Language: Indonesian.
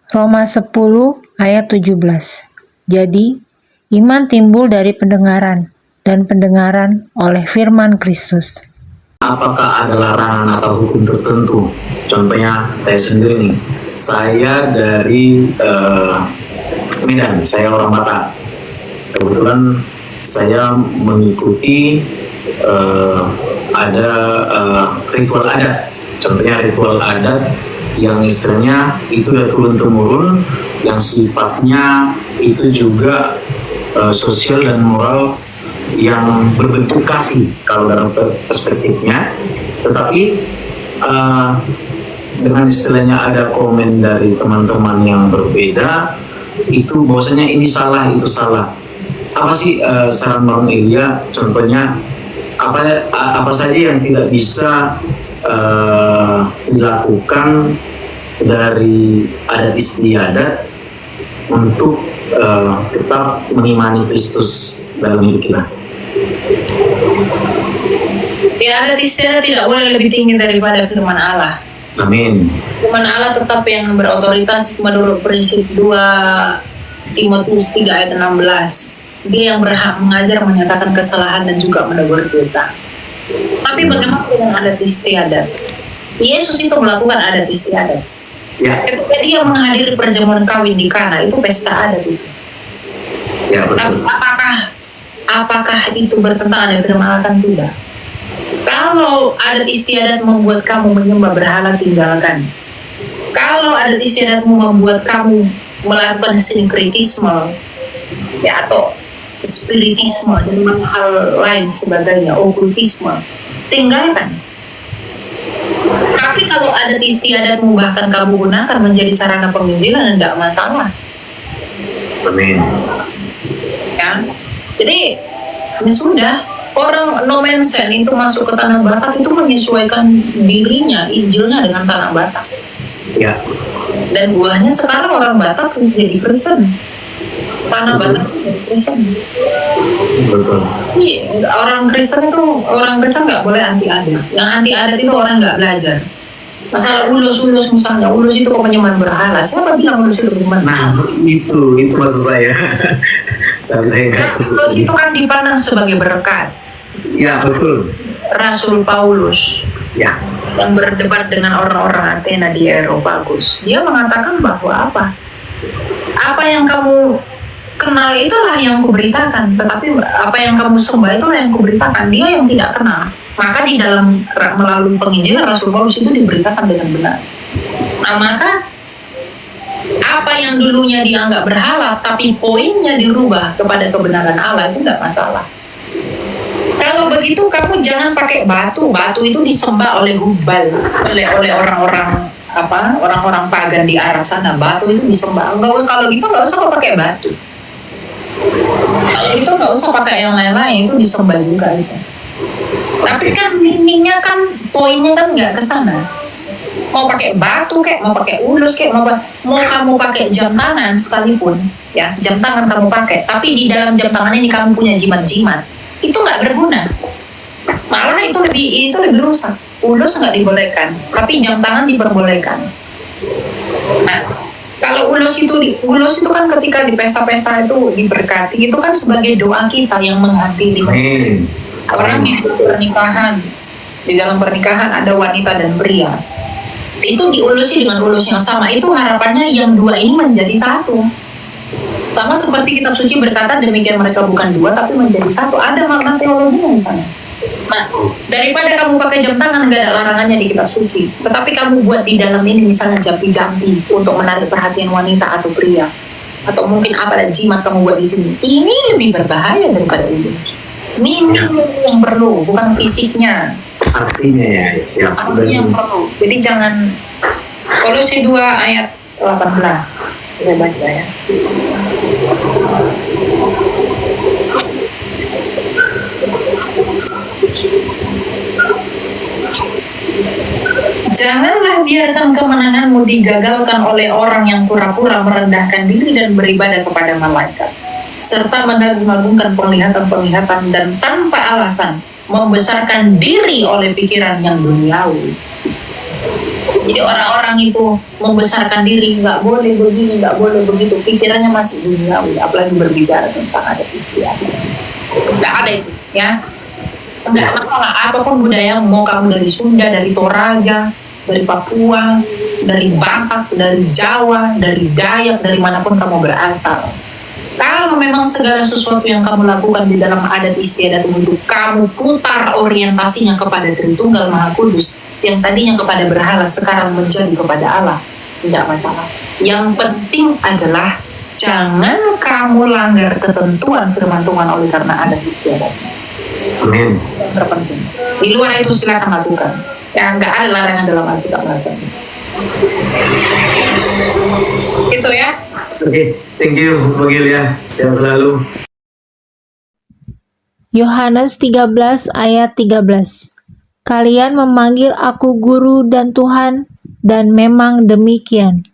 Roma 10 ayat 17. Jadi, iman timbul dari pendengaran, dan pendengaran oleh firman Kristus. Apakah ada larangan atau hukum tertentu? Contohnya saya sendiri nih, saya dari Medan, saya orang Batak. Kebetulan saya mengikuti ada ritual adat. Contohnya ritual adat yang istilahnya itu udah turun-temurun, yang sifatnya itu juga sosial dan moral yang berbentuk kasih kalau dalam perspektifnya, tetapi dengan istilahnya ada komen dari teman-teman yang berbeda itu bahwasanya ini salah, itu salah. Apa sih saran Bang Elia? Contohnya apa saja yang tidak bisa dilakukan dari adat istiadat untuk tetap mengimani Kristus dalam hidup kita? Ya, adat istiadat tidak boleh lebih tinggi daripada firman Allah. Amin. Firman Allah tetap yang berotoritas menurut prinsip 2 Timotius 3 ayat 16. Dia yang berhak mengajar, menyatakan kesalahan, dan juga menegur kita. Tapi bagaimana dengan adat istiadat? Yesus itu melakukan adat istiadat. Ya. Ketika dia menghadiri perjamuan kawin di Kana, itu pesta adat itu. Ya, betul. Apakah itu bertentangan dengan firman Allah? Kan tidak. Kalau adat istiadat membuat kamu menyembah berhala, tinggalkan. Kalau adat istiadatmu membuat kamu melakukan sinkretisme, ya, atau spiritisme dan hal lain sebagainya, okultisme, tinggalkan. Tapi kalau adat istiadatmu bahkan kamu gunakan menjadi sarana penginjilan, tidak masalah. Amin. Ya, jadi ya sudah, orang Nomensen itu masuk ke tanah Batak itu menyesuaikan dirinya, Injilnya dengan tanah Batak. Ya. Dan buahnya sekarang orang Batak jadi Kristen. Tanah Batak jadi Kristen. Betul. Iya, orang Kristen nggak boleh anti adat. Yang anti adat itu orang nggak belajar. Masalah ulus misalnya, ulus itu kok penyembahan berhala. Siapa bilang ulus itu penyembahan? Nah, itu maksud saya. Tapi saya nggak ulus itu kan dipandang sebagai berkat. Ya, betul. Rasul Paulus, ya, yang berdebat dengan orang-orang Athena di Areopagus, dia mengatakan bahwa apa yang kamu kenal itulah yang kuberitakan, tetapi apa yang kamu sembah itulah yang kuberitakan. Dia yang tidak kenal. Maka di dalam melalui penginjilan Rasul Paulus itu diberitakan dengan benar. Nah, maka apa yang dulunya dianggap berhala tapi poinnya dirubah kepada kebenaran Allah itu tidak masalah. Kalau begitu kamu jangan pakai batu. Batu itu disembah oleh Hubal, oleh orang-orang pagan di arah sana. Batu itu disembah. Kalau gitu nggak usah pakai batu. Kalau itu nggak usah pakai yang lain-lain, itu disembah juga itu. Tapi kan meaningnya kan, poinnya kan nggak ke sana. Mau pakai batu kayak, mau pakai ulus kayak, mau kamu pakai jam tangan sekalipun, ya, jam tangan kamu pakai, tapi di dalam jam tangan ini kamu punya jimat-jimat, itu nggak berguna. Malah itu lebih rusak. Ulus nggak dibolehkan, tapi jam tangan diperbolehkan. Nah, kalau ulus itu kan ketika di pesta-pesta itu diberkati, itu kan sebagai doa kita yang menghadiri. Orang di dalam pernikahan ada wanita dan pria. Itu diulusi dengan ulus yang sama. Itu harapannya yang dua ini menjadi satu. Sama seperti kitab suci berkata, demikian mereka bukan dua tapi menjadi satu. Ada makna teologinya di sana. Nah, daripada kamu pakai jam tangan, nggak ada larangannya di kitab suci. Tetapi kamu buat di dalam ini misalnya jampi-jampi untuk menarik perhatian wanita atau pria, atau mungkin apa jimat kamu buat di sini. Ini lebih berbahaya daripada itu. Ini yang perlu, bukan fisiknya. Artinya ya, siap. Artinya yang perlu. Jadi jangan. Kolose 2 ayat 18. Saya baca ya. Janganlah biarkan kemenanganmu digagalkan oleh orang yang pura-pura merendahkan diri dan beribadah kepada malaikat, serta mengagungkan penglihatan-penglihatan dan tanpa alasan membesarkan diri oleh pikiran yang duniawi. Jadi orang-orang itu membesarkan diri, nggak boleh begini, nggak boleh begitu. Pikirannya masih duniawi, apalagi berbicara tentang adat istiadat. Nggak ada itu, ya. Nggak masalah apapun budaya, mau kamu dari Sunda, dari Toraja, dari Papua, dari Batak, dari Jawa, dari Dayak, dari manapun kamu berasal. Kalau memang segala sesuatu yang kamu lakukan di dalam adat istiadat itu kamu putar orientasinya kepada Tritunggal Maha Kudus, yang tadinya kepada berhala sekarang menjadi kepada Allah, tidak masalah. Yang penting adalah jangan kamu langgar ketentuan firman Tuhan oleh karena adat istiadat. Amin. Yang terpenting. Di luar itu silakan lakukan. Ya nggak ada larangan dalam Alkitab melakukan. Itu ya. Oke, thank you Mbak Gilia. Sehat selalu. Yohanes 13 ayat 13. Kalian memanggil aku guru dan Tuhan, dan memang demikian.